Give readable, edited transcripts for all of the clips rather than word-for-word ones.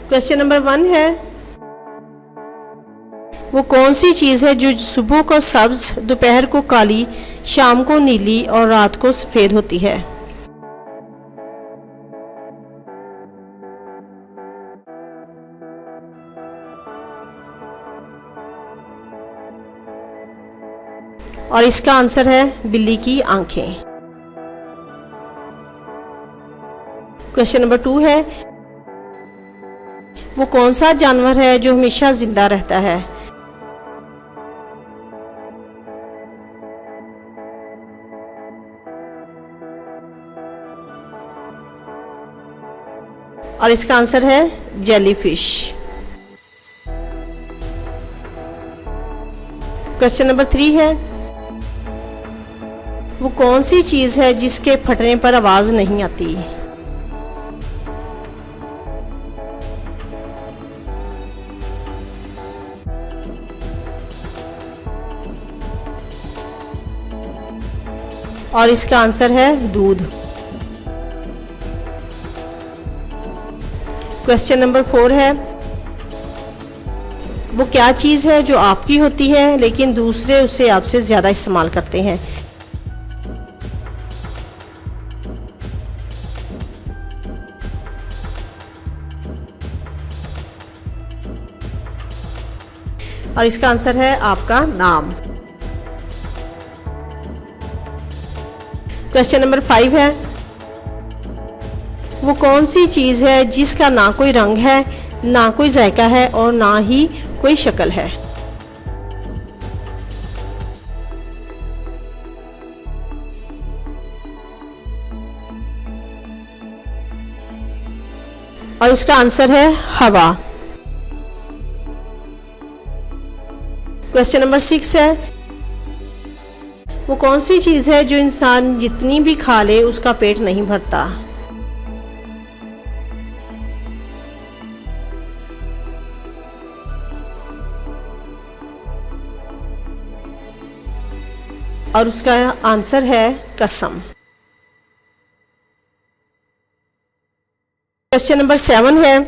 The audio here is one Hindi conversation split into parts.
क्वेश्चन नंबर 1 है, वो कौन सी चीज़ है जो सुबह को सब्ज, दोपहर को काली, शाम को नीली और रात को सफ़ेद होती है। और इसका आंसर है बिल्ली की आंखें। क्वेश्चन नंबर 2 है, वो कौन सा जानवर है जो हमेशा जिंदा रहता है। और इसका आंसर है जेलीफिश। क्वेश्चन नंबर 3 है, वो कौन सी चीज है जिसके फटने पर आवाज नहीं आती। और इसका आंसर है दूध। क्वेश्चन नंबर 4 है, वो क्या चीज है जो आपकी होती है लेकिन दूसरे उसे आपसे ज्यादा इस्तेमाल करते हैं। और इसका आंसर है आपका नाम। क्वेश्चन नंबर 5 है, वो कौन सी चीज है जिसका ना कोई रंग है, ना कोई जायका है और ना ही कोई शक्ल है। और इसका आंसर है हवा। क्वेश्चन नंबर 6 है, वो कौन सी चीज है जो इंसान जितनी भी खा ले उसका पेट नहीं भरता। और उसका आंसर है कसम। क्वेश्चन नंबर 7 है,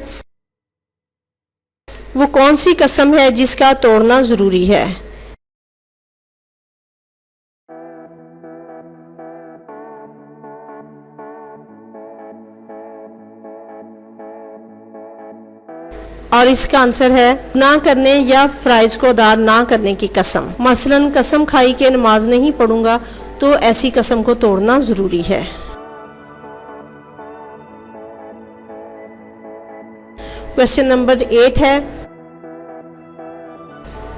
वो कौन सी कसम है जिसका तोड़ना जरूरी है। और इसका आंसर है ना करने या फराइज को अदा ना करने की कसम। मसलन कसम खाई के नमाज नहीं पढ़ूंगा तो ऐसी कसम को तोड़ना जरूरी है। क्वेश्चन नंबर 8 है,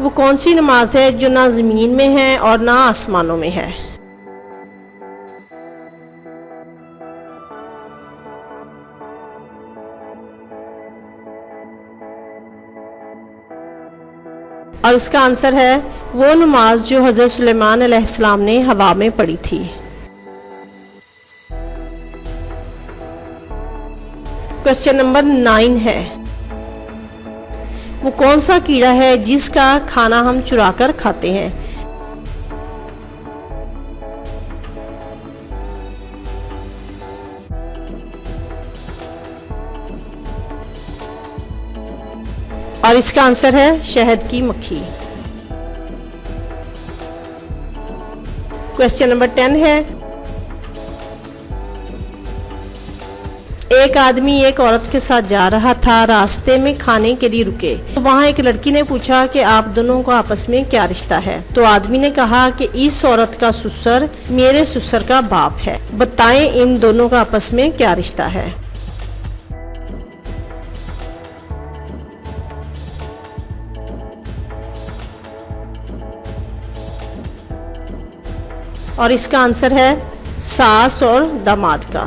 वो कौन सी नमाज है जो ना जमीन में है और ना आसमानों में है। और इसका आंसर है वो नमाज जो हज़रत सुलेमान अलैहिस्सलाम ने हवा में पढ़ी थी। क्वेश्चन नंबर 9 है, वो कौन सा कीड़ा है जिसका खाना हम चुराकर खाते हैं। और इसका आंसर है शहद की मक्खी। क्वेश्चन नंबर 10 है, एक आदमी एक औरत के साथ जा रहा था, रास्ते में खाने के लिए रुके तो वहाँ एक लड़की ने पूछा कि आप दोनों का आपस में क्या रिश्ता है। तो आदमी ने कहा कि इस औरत का ससुर मेरे ससुर का बाप है, बताएं इन दोनों का आपस में क्या रिश्ता है। और इसका आंसर है सास और दामाद का।